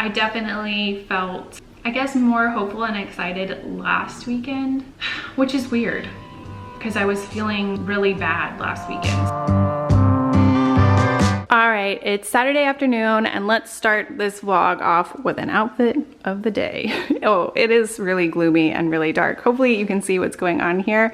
I definitely felt, I guess, more hopeful and excited last weekend, which is weird because I was feeling really bad last weekend. All right, it's Saturday afternoon and let's start this vlog off with an outfit of the day. Oh, it is really gloomy and really dark. Hopefully you can see what's going on here.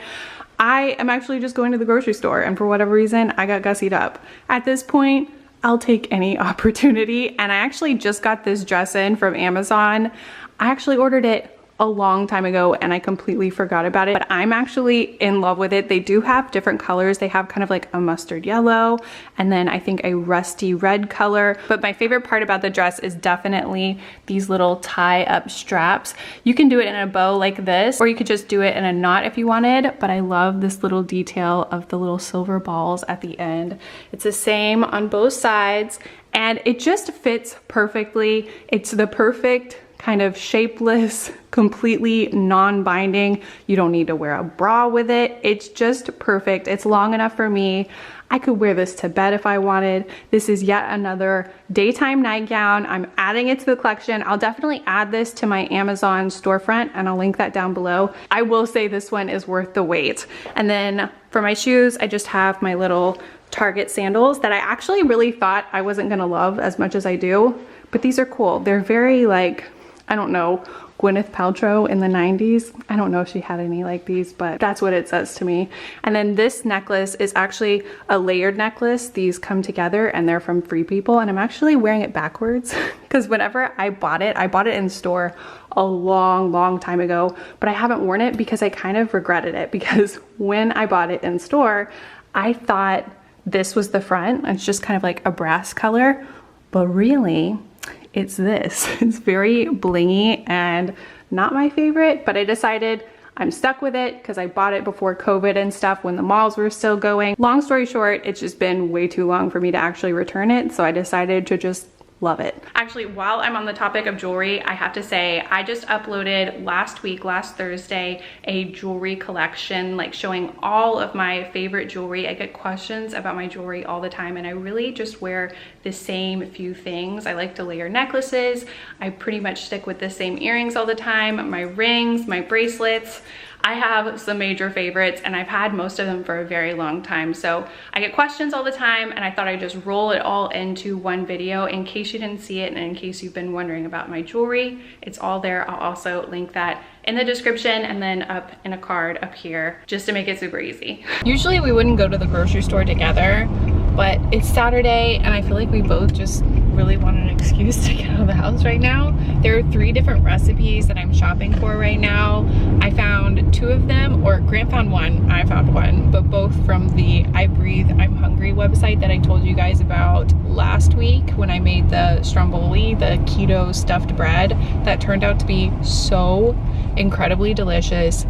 I am actually just going to the grocery store and for whatever reason, I got gussied up. At this point, I'll take any opportunity, and I actually just got this dress in from Amazon. I actually ordered it a long time ago and I completely forgot about it, but I'm actually in love with it. They do have different colors. They have kind of like a mustard yellow and then I think a rusty red color. But my favorite part about the dress is definitely these little tie up straps. You can do it in a bow like this, or you could just do it in a knot if you wanted, but I love this little detail of the little silver balls at the end. It's the same on both sides and it just fits perfectly. It's the perfect kind of shapeless, completely non-binding. You don't need to wear a bra with it. It's just perfect. It's long enough for me. I could wear this to bed if I wanted. This is yet another daytime nightgown. I'm adding it to the collection. I'll definitely add this to my Amazon storefront and I'll link that down below. I will say this one is worth the wait. And then for my shoes, I just have my little Target sandals that I actually really thought I wasn't gonna love as much as I do, but these are cool. They're very like, I don't know, Gwyneth Paltrow in the 90s. I don't know if she had any like these, but that's what it says to me. And then this necklace is actually a layered necklace. These come together and they're from Free People. And I'm actually wearing it backwards because whenever I bought it in store a long time ago, but I haven't worn it because I kind of regretted it because when I bought it in store, I thought this was the front. It's just kind of like a brass color, but really, it's this. It's very blingy and not my favorite, but I decided I'm stuck with it because I bought it before COVID and stuff when the malls were still going. Long story short, it's just been way too long for me to actually return it, so I decided to just love it. Actually, while I'm on the topic of jewelry, I have to say I just uploaded last Thursday, a jewelry collection, like showing all of my favorite jewelry. I get questions about my jewelry all the time and I really just wear the same few things. I like to layer necklaces. I pretty much stick with the same earrings all the time, my rings, my bracelets. I have some major favorites and I've had most of them for a very long time. So I get questions all the time and I thought I'd just roll it all into one video in case you didn't see it and in case you've been wondering about my jewelry. It's all there. I'll also link that in the description and then up in a card up here just to make it super easy. Usually we wouldn't go to the grocery store together, but it's Saturday and I feel like we both just really want an excuse to get out of the house right now. There are 3 different recipes that I'm shopping for right now. I found 2 of them, or Grant found 1, I found 1, but both from the I Breathe, I'm Hungry website that I told you guys about last week when I made the stromboli, the keto stuffed bread. That turned out to be so incredibly delicious.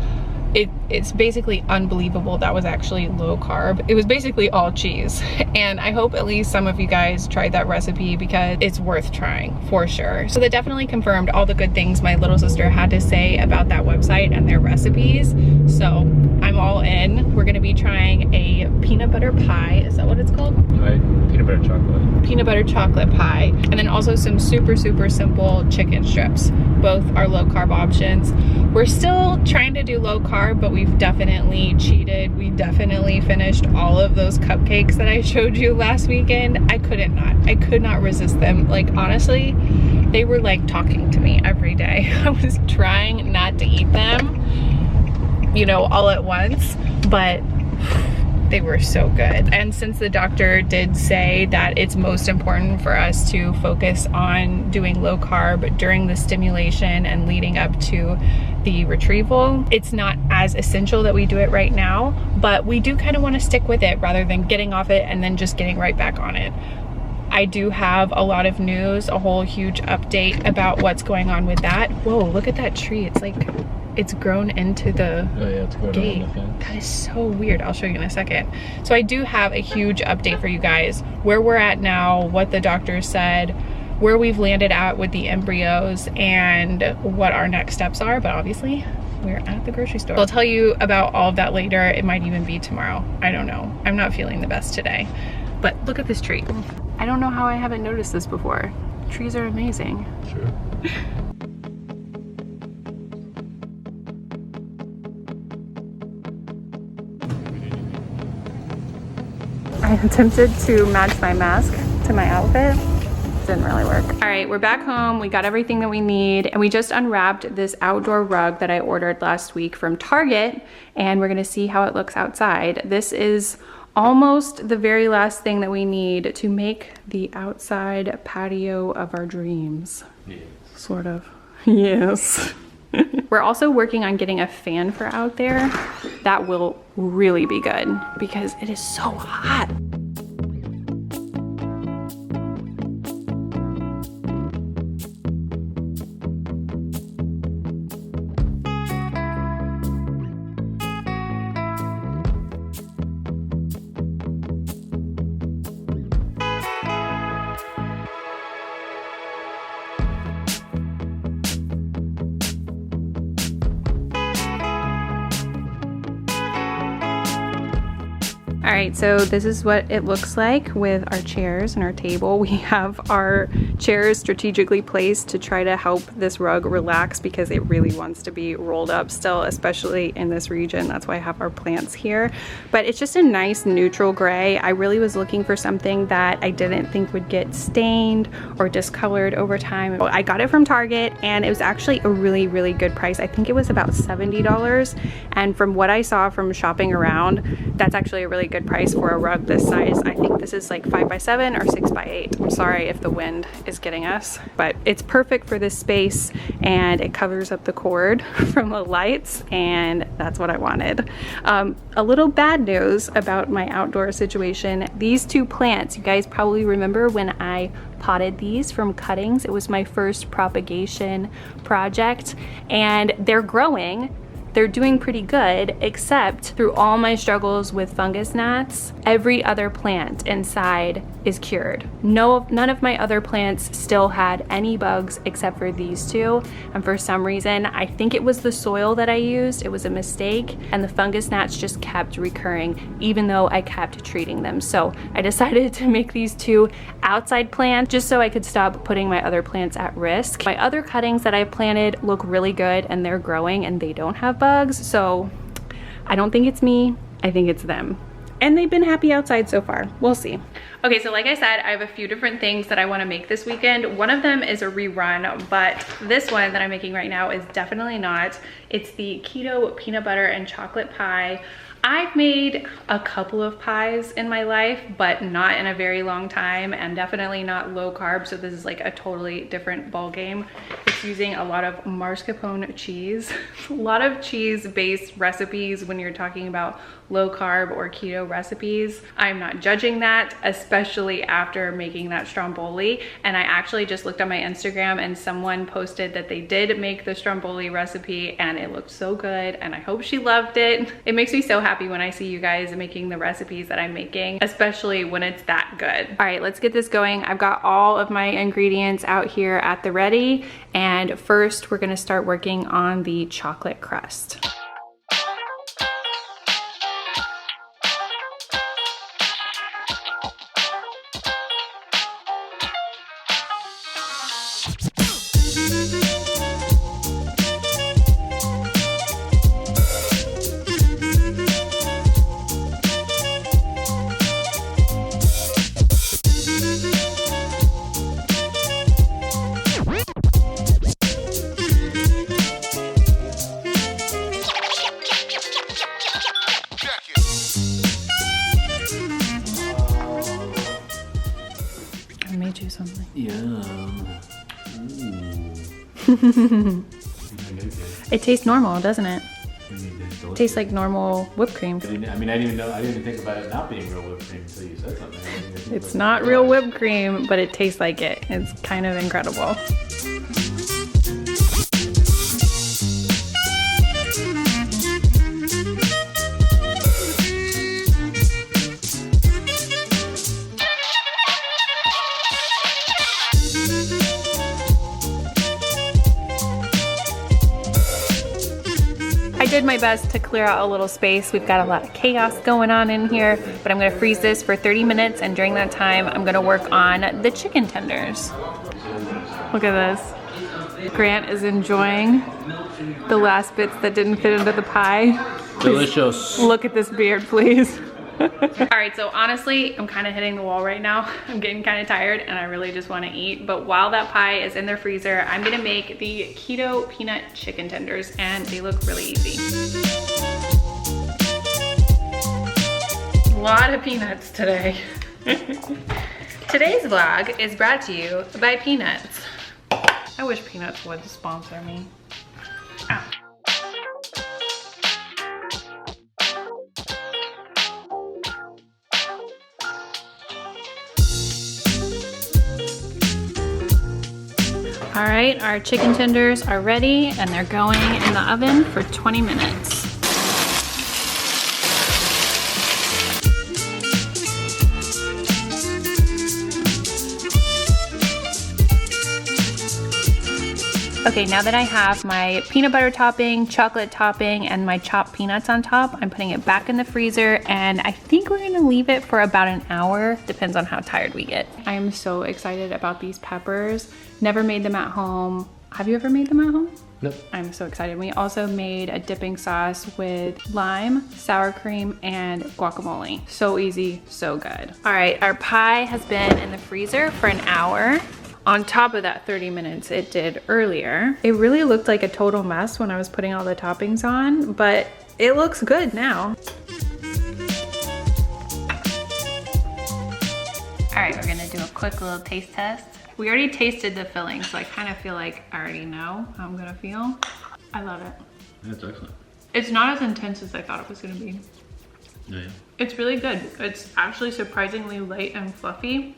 It's basically unbelievable that was actually low carb. It was basically all cheese. And I hope at least some of you guys tried that recipe because it's worth trying for sure. So that definitely confirmed all the good things my little sister had to say about that website and their recipes. So I'm all in. We're gonna be trying a peanut butter pie. Is that what it's called? Peanut butter chocolate. Peanut butter chocolate pie. And then also some super simple chicken strips. Both are low carb options. We're still trying to do low carb, but we've definitely cheated. We definitely finished all of those cupcakes that I showed you last weekend. I could not resist them. Like honestly, they were like talking to me every day. I was trying not to eat them, you know, all at once, but they were so good. And since the doctor did say that it's most important for us to focus on doing low carb during the stimulation and leading up to the retrieval, it's not as essential that we do it right now, but we do kind of want to stick with it rather than getting off it and then just getting right back on it. I do have a lot of news, a whole huge update about what's going on with that. Whoa, look at that tree. It's like, it's grown into the gate. That is so weird. I'll show you in a second. So I do have a huge update for you guys, where we're at now, what the doctor said, where we've landed at with the embryos, and what our next steps are. But obviously we're at the grocery store. I'll tell you about all of that later. It might even be tomorrow. I don't know. I'm not feeling the best today. But look at this tree. I don't know how I haven't noticed this before. Trees are amazing. Sure. I attempted to match my mask to my outfit. Didn't really work. All right, we're back home. We got everything that we need, and we just unwrapped this outdoor rug that I ordered last week from Target, and we're gonna see how it looks outside. This is almost the very last thing that we need to make the outside patio of our dreams. Yes. Sort of. Yes. We're also working on getting a fan for out there. That will really be good because it is so hot. All right, so this is what it looks like with our chairs and our table. We have our chairs strategically placed to try to help this rug relax because it really wants to be rolled up still, especially in this region. That's why I have our plants here. But it's just a nice neutral gray. I really was looking for something that I didn't think would get stained or discolored over time. I got it from Target and it was actually a really, really good price. I think it was about $70. And from what I saw from shopping around, that's actually a really good price for a rug this size. I think this is like 5x7 or 6x8. I'm sorry if the wind is getting us, but it's perfect for this space and it covers up the cord from the lights, and that's what I wanted. A little bad news about my outdoor situation. These two plants, you guys probably remember when I potted these from cuttings. It was my first propagation project and they're growing. They're doing pretty good, except through all my struggles with fungus gnats, every other plant inside is cured. None of my other plants still had any bugs except for these two. And for some reason, I think it was the soil that I used. It was a mistake. And the fungus gnats just kept recurring, even though I kept treating them. So I decided to make these two outside plants just so I could stop putting my other plants at risk. My other cuttings that I planted look really good and they're growing and they don't have bugs. So I don't think it's me, I think it's them. And they've been happy outside so far. We'll see. Okay, so like I said, I have a few different things that I wanna make this weekend. One of them is a rerun, but this one that I'm making right now is definitely not. It's the keto peanut butter and chocolate pie. I've made a couple of pies in my life, but not in a very long time, and definitely not low carb, so this is like a totally different ball game. It's using a lot of mascarpone cheese. A lot of cheese-based recipes when you're talking about low carb or keto recipes. I'm not judging that, especially after making that stromboli. And I actually just looked on my Instagram and someone posted that they did make the stromboli recipe and it looked so good, and I hope she loved it. It makes me so happy when I see you guys making the recipes that I'm making, especially when it's that good. All right, let's get this going. I've got all of my ingredients out here at the ready, and first we're gonna start working on the chocolate crust. Something. Yum. It tastes normal, doesn't it? It tastes like normal whipped cream. I mean, I didn't even think about it not being real whipped cream until you said something. It's not real whipped cream, but it tastes like it. It's kind of incredible. I did my best to clear out a little space. We've got a lot of chaos going on in here, but I'm gonna freeze this for 30 minutes, and during that time, I'm gonna work on the chicken tenders. Look at this. Grant is enjoying the last bits that didn't fit into the pie. Delicious. Look at this beard, please. All right, so honestly, I'm kind of hitting the wall right now. I'm getting kind of tired and I really just want to eat. But while that pie is in their freezer, I'm gonna make the keto peanut chicken tenders, and they look really easy. A lot of peanuts today. Today's vlog is brought to you by Peanuts. I wish Peanuts would sponsor me. Ow. All right, our chicken tenders are ready and they're going in the oven for 20 minutes. Okay, now that I have my peanut butter topping, chocolate topping, and my chopped peanuts on top, I'm putting it back in the freezer, and I think we're gonna leave it for about an hour, depends on how tired we get. I am so excited about these peppers. Never made them at home. Have you ever made them at home? Nope. I'm so excited. We also made a dipping sauce with lime, sour cream, and guacamole. So easy, so good. All right, our pie has been in the freezer for an hour. On top of that 30 minutes it did earlier. It really looked like a total mess when I was putting all the toppings on, but it looks good now. All right, we're gonna do a quick little taste test. We already tasted the filling, so I kind of feel like I already know how I'm gonna feel. I love it. That's excellent. It's not as intense as I thought it was gonna be. Yeah. It's really good. It's actually surprisingly light and fluffy,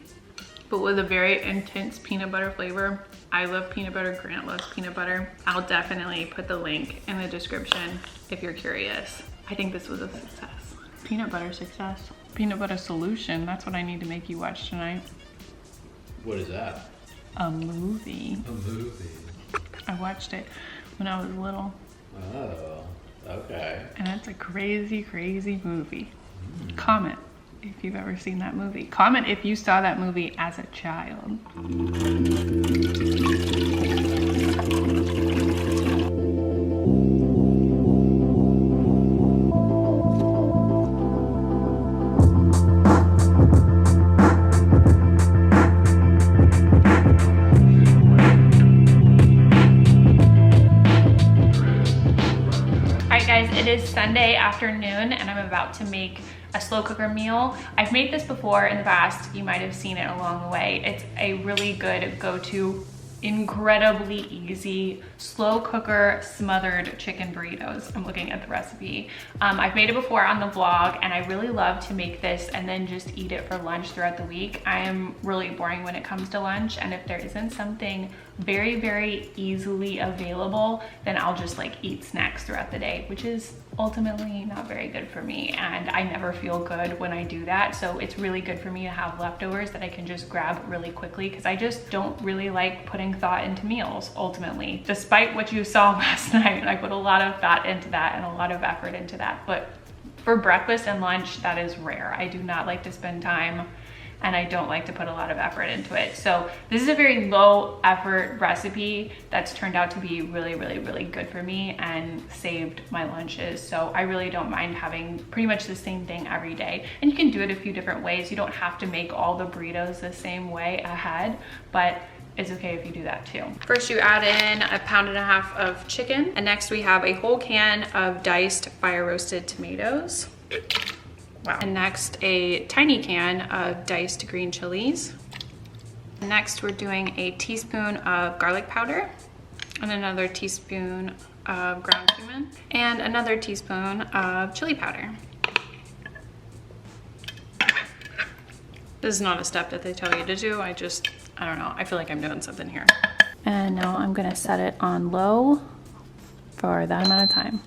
but with a very intense peanut butter flavor. I love peanut butter, Grant loves peanut butter. I'll definitely put the link in the description if you're curious. I think this was a success. Peanut butter success. Peanut butter solution, that's what I need to make you watch tonight. What is that? A movie. A movie. I watched it when I was little. Oh, okay. And it's a crazy, crazy movie. Comment if you've ever seen that movie. Comment if you saw that movie as a child. Alright guys, it is Sunday afternoon and I'm about to make a slow cooker meal. I've made this before in the past. You might have seen it along the way. It's a really good go-to, incredibly easy slow cooker smothered chicken burritos. I'm looking at the recipe. I've made it before on the vlog and I really love to make this and then just eat it for lunch throughout the week. I am really boring when it comes to lunch, and if there isn't something very, very easily available, then I'll just like eat snacks throughout the day, which is ultimately not very good for me, and I never feel good when I do that. So it's really good for me to have leftovers that I can just grab really quickly, because I just don't really like putting thought into meals ultimately. Despite what you saw last night, I put a lot of thought into that and a lot of effort into that, but for breakfast and lunch, that is rare. I do not like to spend time and I don't like to put a lot of effort into it. So this is a very low effort recipe that's turned out to be really, really, really good for me and saved my lunches. So I really don't mind having pretty much the same thing every day. And you can do it a few different ways. You don't have to make all the burritos the same way ahead, but it's okay if you do that too. First you add in 1.5 pounds of chicken, and next we have a whole can of diced fire roasted tomatoes. Wow. And next a tiny can of diced green chilies. Next we're doing a teaspoon of garlic powder and another teaspoon of ground cumin and another teaspoon of chili powder. This is not a step that they tell you to do. I don't know, I feel like I'm doing something here. And now I'm gonna set it on low for that amount of time.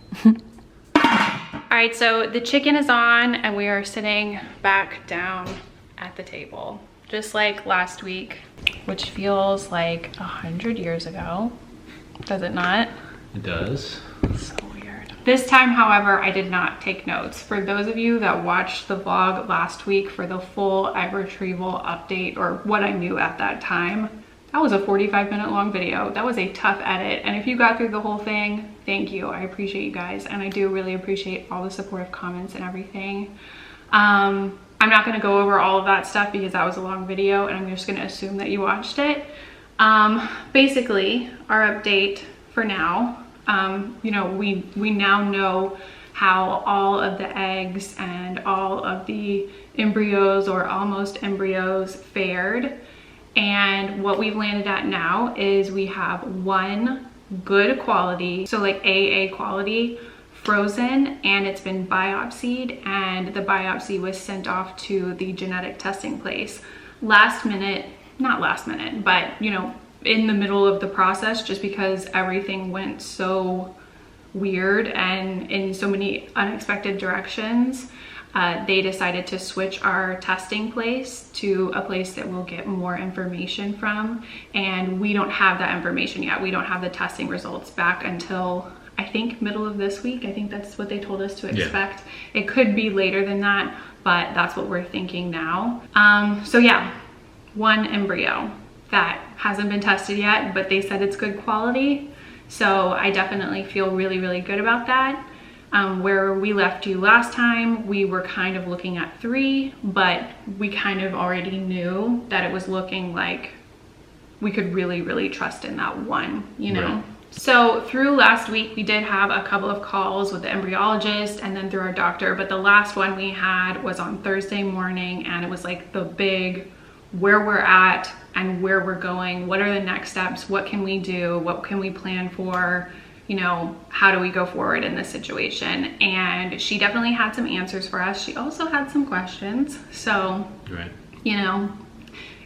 All right, so the chicken is on and we are sitting back down at the table, just like last week, which feels like 100 years ago. Does it not? It does. So weird. This time, however, I did not take notes. For those of you that watched the vlog last week for the full egg retrieval update, or what I knew at that time, That was a 45-minute long video. That was a tough edit. And if you got through the whole thing, thank you. I appreciate you guys. And I do really appreciate all the supportive comments and everything. I'm not gonna go over all of that stuff because that was a long video and I'm just gonna assume that you watched it. Basically, our update for now, you know, we now know how all of the eggs and all of the embryos or almost embryos fared. And what we've landed at now is we have one good quality, so like AA quality, frozen, and it's been biopsied, and the biopsy was sent off to the genetic testing place. Last minute, not last minute, but you know, in the middle of the process, just because everything went so weird and in so many unexpected directions, they decided to switch our testing place to a place that we'll get more information from. And we don't have that information yet. We don't have the testing results back until I think middle of this week. I think that's what they told us to expect. Yeah. It could be later than that, but that's what we're thinking now. So yeah, one embryo that hasn't been tested yet, but they said it's good quality. So I definitely feel really, really good about that. Where we left you last time, we were kind of looking at 3, but we kind of already knew that it was looking like we could really, really trust in that 1, you know? Right. So through last week, we did have a couple of calls with the embryologist and then through our doctor, but the last one we had was on Thursday morning, and it was like the big where we're at and where we're going. What are the next steps? What can we do? What can we plan for? You know, how do we go forward in this situation? And she definitely had some answers for us. She also had some questions. So, right. You know,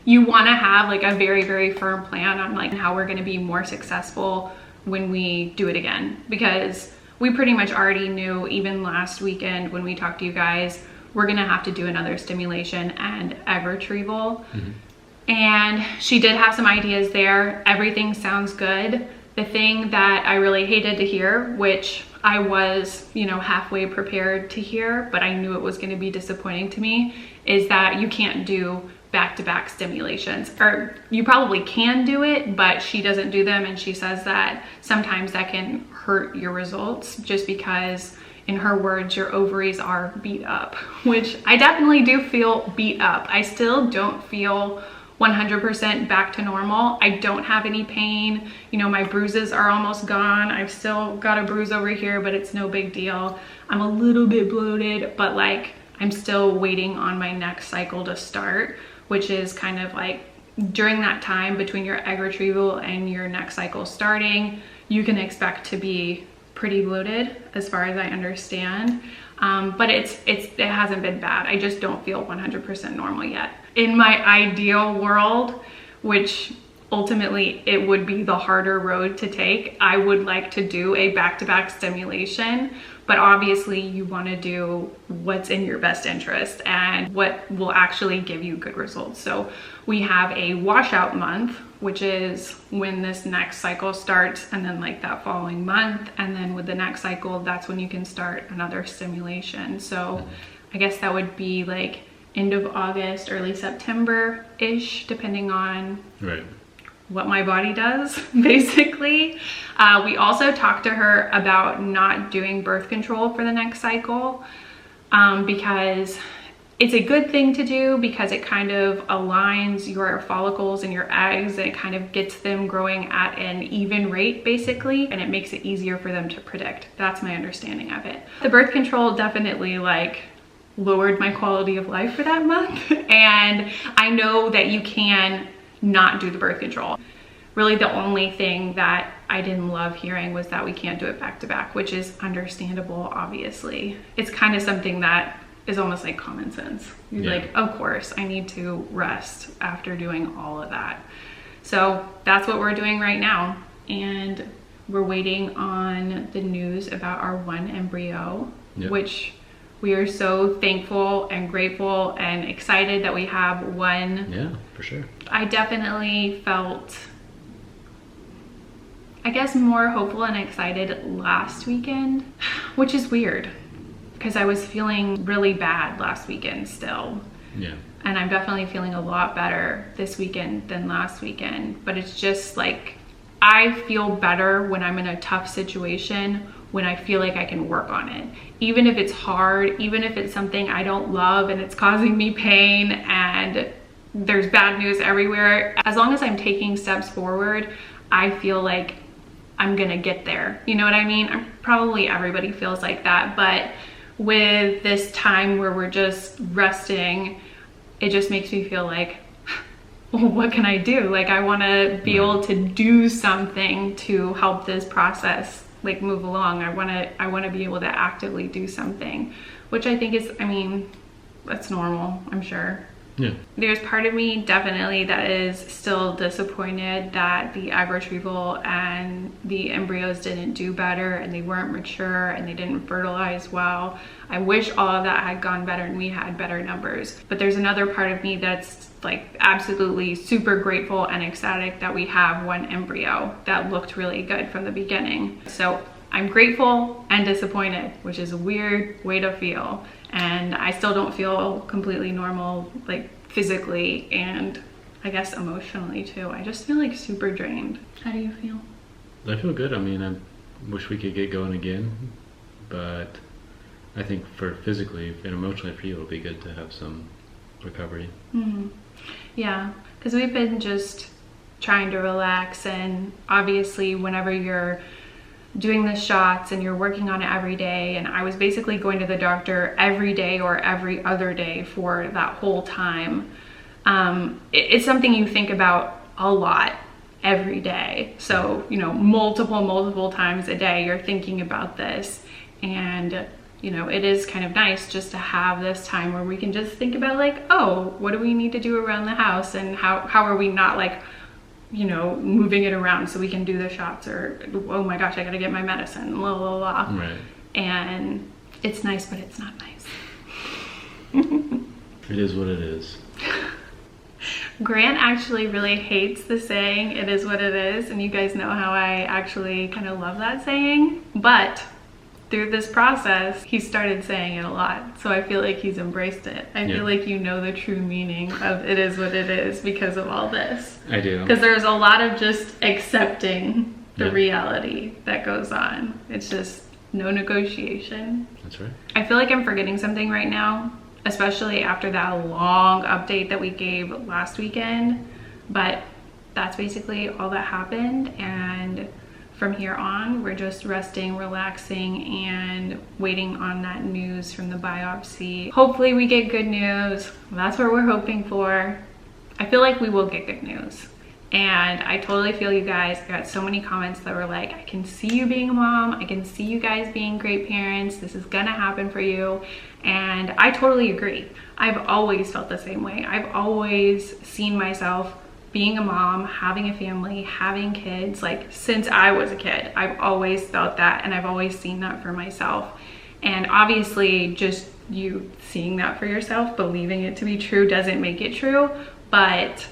you want to have like a very, very firm plan on like how we're going to be more successful when we do it again, because we pretty much already knew even last weekend when we talked to you guys, we're going to have to do another stimulation and egg retrieval. And she did have some ideas there. Everything sounds good. The thing that I really hated to hear, which I was, you know, halfway prepared to hear, but I knew it was going to be disappointing to me, is that you can't do back-to-back stimulations. Or you probably can do it, but she doesn't do them, and she says that sometimes that can hurt your results just because, in her words, your ovaries are beat up, which I definitely do feel beat up. I still don't feel 100% back to normal. I don't have any pain. You know, my bruises are almost gone. I've still got a bruise over here, but it's no big deal. I'm a little bit bloated, but like I'm still waiting on my next cycle to start, which is kind of like during that time between your egg retrieval and your next cycle starting, you can expect to be pretty bloated as far as I understand. But it hasn't been bad. I just don't feel 100% normal yet. In my ideal world, which ultimately it would be the harder road to take, I would like to do a back-to-back stimulation, but obviously you want to do what's in your best interest and what will actually give you good results. So we have a washout month, which is when this next cycle starts, and then like that following month, and then with the next cycle, that's when you can start another stimulation. So I guess that would be like end of August, early September-ish, depending on what my body does, basically. We also talked to her about not doing birth control for the next cycle, because it's a good thing to do, because it kind of aligns your follicles and your eggs, and it kind of gets them growing at an even rate, basically, and it makes it easier for them to predict. That's my understanding of it. The birth control definitely like lowered my quality of life for that month, and I know that you can not do the birth control. Really the only thing that I didn't love hearing was that we can't do it back to back, which is understandable, obviously. It's kind of something that is almost like common sense. You're like, of course, I need to rest after doing all of that. So that's what we're doing right now. And we're waiting on the news about our one embryo, which we are so thankful and grateful and excited that we have one. Yeah, for sure. I definitely felt, I guess, more hopeful and excited last weekend, which is weird because I was feeling really bad last weekend still. Yeah. And I'm definitely feeling a lot better this weekend than last weekend. But it's just like, I feel better when I'm in a tough situation, when I feel like I can work on it. Even if it's hard, even if it's something I don't love and it's causing me pain and there's bad news everywhere, as long as I'm taking steps forward, I feel like I'm gonna get there. You know what I mean? Probably everybody feels like that, but with this time where we're just resting, it just makes me feel like, well, what can I do? Like, I wanna be able to do something to help this process like move along. I wanna be able to actively do something, which I think is, I mean, that's normal, I'm sure. Yeah. There's part of me definitely that is still disappointed that the egg retrieval and the embryos didn't do better and they weren't mature and they didn't fertilize well. I wish all of that had gone better and we had better numbers. But there's another part of me that's like absolutely super grateful and ecstatic that we have one embryo that looked really good from the beginning. So I'm grateful and disappointed, which is a weird way to feel. And I still don't feel completely normal, like physically and I guess emotionally too. I just feel like super drained. How do you feel? I feel good. I mean, I wish we could get going again, but I think for physically and emotionally for you, it'll be good to have some recovery. Mm-hmm. Yeah, because we've been just trying to relax, and obviously whenever you're doing the shots and you're working on it every day, and I was basically going to the doctor every day or every other day for that whole time. It's something you think about a lot every day. So, you know, multiple times a day you're thinking about this, and you know, it is kind of nice just to have this time where we can just think about like, oh, what do we need to do around the house, and how are we not like, you know, moving it around so we can do the shots, or oh my gosh, I gotta get my medicine, blah blah blah. Right. And it's nice, but it's not nice. It is what it is. Grant actually really hates the saying, it is what it is, and you guys know how I actually kind of love that saying, but through this process, he started saying it a lot. So I feel like he's embraced it. I feel like you know the true meaning of it is what it is because of all this. I do. Because there's a lot of just accepting the reality that goes on. It's just no negotiation. That's right. I feel like I'm forgetting something right now, especially after that long update that we gave last weekend. But that's basically all that happened. And from here on, we're just resting, relaxing, and waiting on that news from the biopsy. Hopefully we get good news. That's what we're hoping for. I feel like we will get good news. And I totally feel you guys. I got so many comments that were like, I can see you being a mom. I can see you guys being great parents. This is gonna happen for you. And I totally agree. I've always felt the same way. I've always seen myself being a mom, having a family, having kids, like since I was a kid. I've always felt that, and I've always seen that for myself. And obviously just you seeing that for yourself, believing it to be true doesn't make it true, but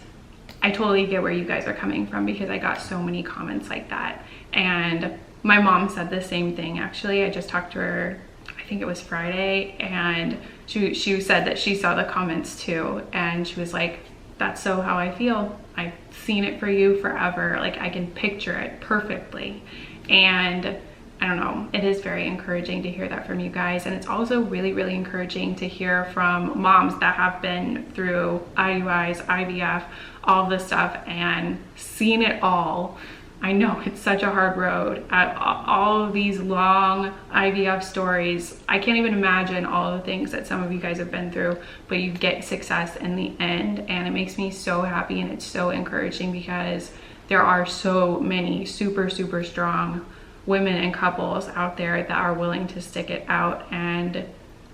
I totally get where you guys are coming from because I got so many comments like that. And my mom said the same thing actually. I just talked to her, I think it was Friday, and she said that she saw the comments too, and she was like, that's so how I feel. I've seen it for you forever. Like I can picture it perfectly. And I don't know, it is very encouraging to hear that from you guys. And it's also really, really encouraging to hear from moms that have been through IUIs, IVF, all this stuff and seen it all. I know it's such a hard road. All of these long IVF stories, I can't even imagine all the things that some of you guys have been through, but you get success in the end, and it makes me so happy, and it's so encouraging because there are so many super, super strong women and couples out there that are willing to stick it out, and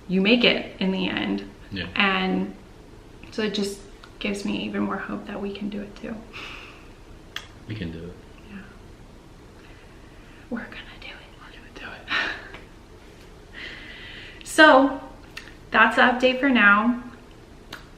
you make it in the end. Yeah. And so it just gives me even more hope that we can do it too. We can do it. We're gonna do it. We're gonna do it. So that's the update for now.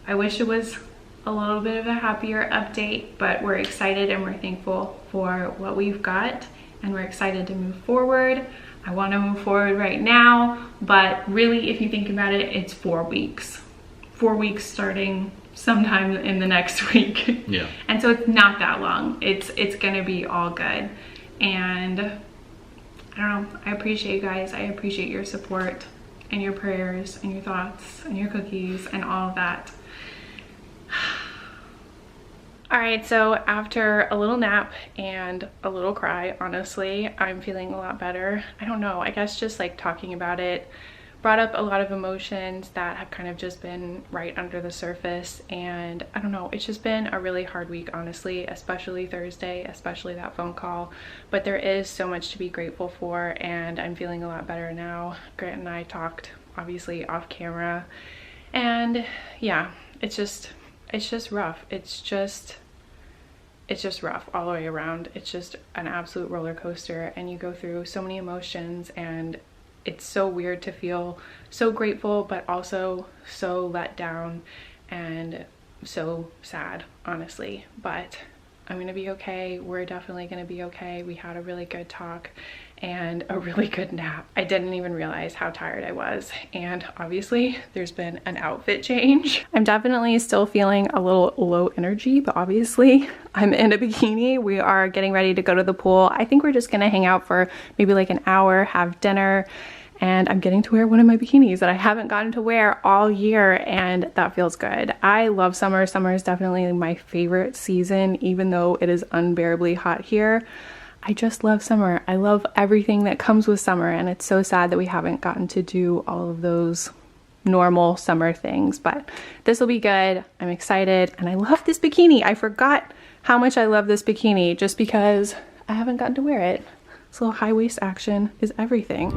I wish it was a little bit of a happier update, but we're excited and we're thankful for what we've got, and we're excited to move forward. I want to move forward right now, but really if you think about it, it's 4 weeks. 4 weeks starting sometime in the next week. Yeah. And so it's not that long. It's gonna be all good. And I don't know, I appreciate you guys. I appreciate your support and your prayers and your thoughts and your cookies and all of that. All right, so after a little nap and a little cry, honestly, I'm feeling a lot better. I don't know, I guess just like talking about it brought up a lot of emotions that have kind of just been right under the surface. And I don't know, it's just been a really hard week, honestly, especially Thursday, especially that phone call. But there is so much to be grateful for, and I'm feeling a lot better now. Grant and I talked obviously off camera, and yeah, it's just rough. It's just rough all the way around. It's just an absolute roller coaster, and you go through so many emotions, and it's so weird to feel so grateful but also so let down and so sad, honestly. But I'm gonna be okay. We're definitely gonna be okay. We had a really good talk and a really good nap. I didn't even realize how tired I was. And obviously there's been an outfit change. I'm definitely still feeling a little low energy, but obviously I'm in a bikini. We are getting ready to go to the pool. I think we're just gonna hang out for maybe like an hour, have dinner, and I'm getting to wear one of my bikinis that I haven't gotten to wear all year, and that feels good. I love summer. Summer is definitely my favorite season, even though it is unbearably hot here. I just love summer. I love everything that comes with summer, and it's so sad that we haven't gotten to do all of those normal summer things, but this will be good. I'm excited, and I love this bikini. I forgot how much I love this bikini just because I haven't gotten to wear it. This little high waist action is everything.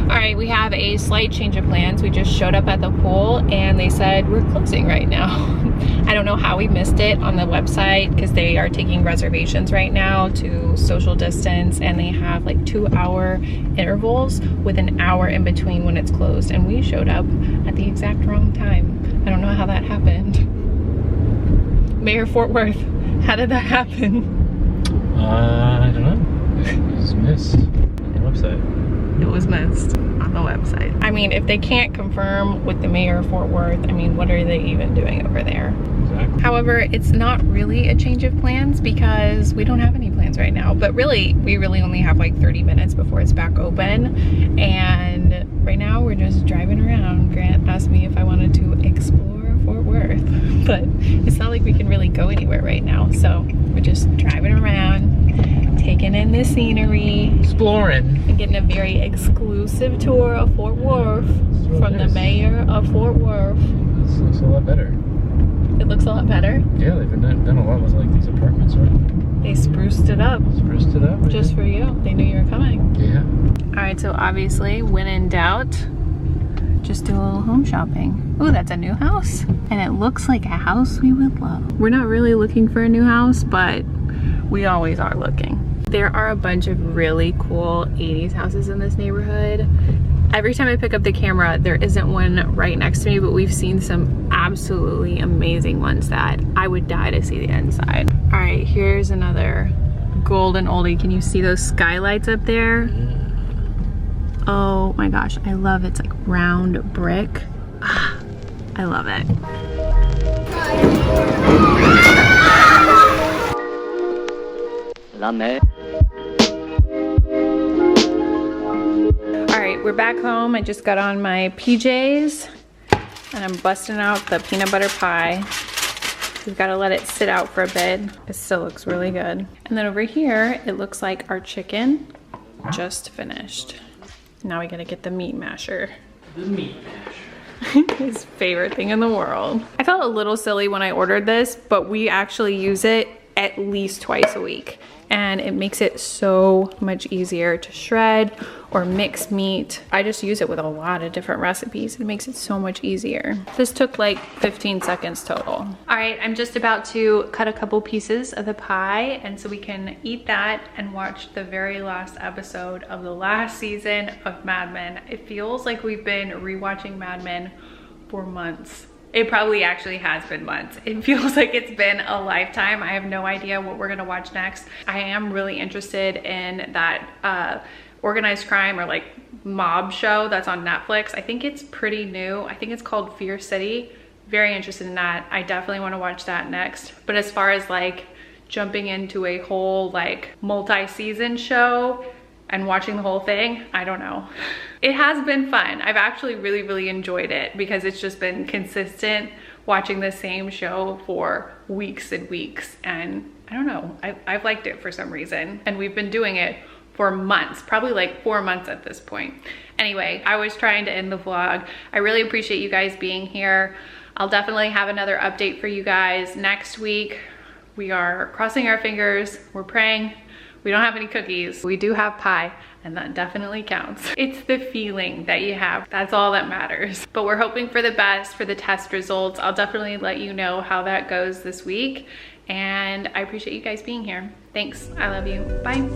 All right, we have a slight change of plans. We just showed up at the pool and they said we're closing right now. I don't know how we missed it on the website because they are taking reservations right now to social distance, and they have like 2-hour intervals with an hour in between when it's closed, and we showed up at the exact wrong time. I don't know how that happened. Mayor Fort Worth, how did that happen? I don't know. It was missed on the website. It was missed on the website. I mean, if they can't confirm with the mayor of Fort Worth, I mean, what are they even doing over there? Exactly. However, it's not really a change of plans because we don't have any plans right now. But really, we really only have like 30 minutes before it's back open. And right now we're just driving around. Grant asked me if I wanted to explore Fort Worth, but it's not like we can really go anywhere right now. So we're just driving around, taking in the scenery, exploring, and getting a very exclusive tour of Fort Worth from the mayor of Fort Worth. This looks a lot better. It looks a lot better. Yeah, they've done a lot with like these apartments, right? They spruced it up. Spruced it up. Just for you. They knew you were coming. Yeah. All right, so obviously, when in doubt, just do a little home shopping. Ooh, that's a new house. And it looks like a house we would love. We're not really looking for a new house, but we always are looking. There are a bunch of really cool 80s houses in this neighborhood. Every time I pick up the camera, there isn't one right next to me, but we've seen some absolutely amazing ones that I would die to see the inside. All right, here's another golden oldie. Can you see those skylights up there? Oh my gosh, I love it. It's like round brick. Ah, I love it. All right, we're back home. I just got on my PJs and I'm busting out the peanut butter pie. We've got to let it sit out for a bit. It still looks really good. And then over here, it looks like our chicken just finished. Now we gotta get the meat masher. The meat masher. His favorite thing in the world. I felt a little silly when I ordered this, but we actually use it at least twice a week. And it makes it so much easier to shred or mix meat. I just use it with a lot of different recipes. It makes it so much easier. This took like 15 seconds total. All right, I'm just about to cut a couple pieces of the pie, and so we can eat that and watch the very last episode of the last season of Mad Men. It feels like we've been rewatching Mad Men for months. It probably actually has been months. It feels like it's been a lifetime. I have no idea what we're gonna watch next. I am really interested in that organized crime or like mob show that's on Netflix. I think it's pretty new. I think it's called Fear City. Very interested in that. I definitely want to watch that next. But as far as like jumping into a whole like multi-season show and watching the whole thing, I don't know. It has been fun. I've actually really enjoyed it because it's just been consistent watching the same show for weeks and weeks, and I don't know, I've liked it for some reason, and we've been doing it for months, probably like 4 months at this point. Anyway, I was trying to end the vlog. I really appreciate you guys being here. I'll definitely have another update for you guys next week. We are crossing our fingers, we're praying. We don't have any cookies. We do have pie, and that definitely counts. It's the feeling that you have. That's all that matters. But we're hoping for the best for the test results. I'll definitely let you know how that goes this week. And I appreciate you guys being here. Thanks. I love you. Bye.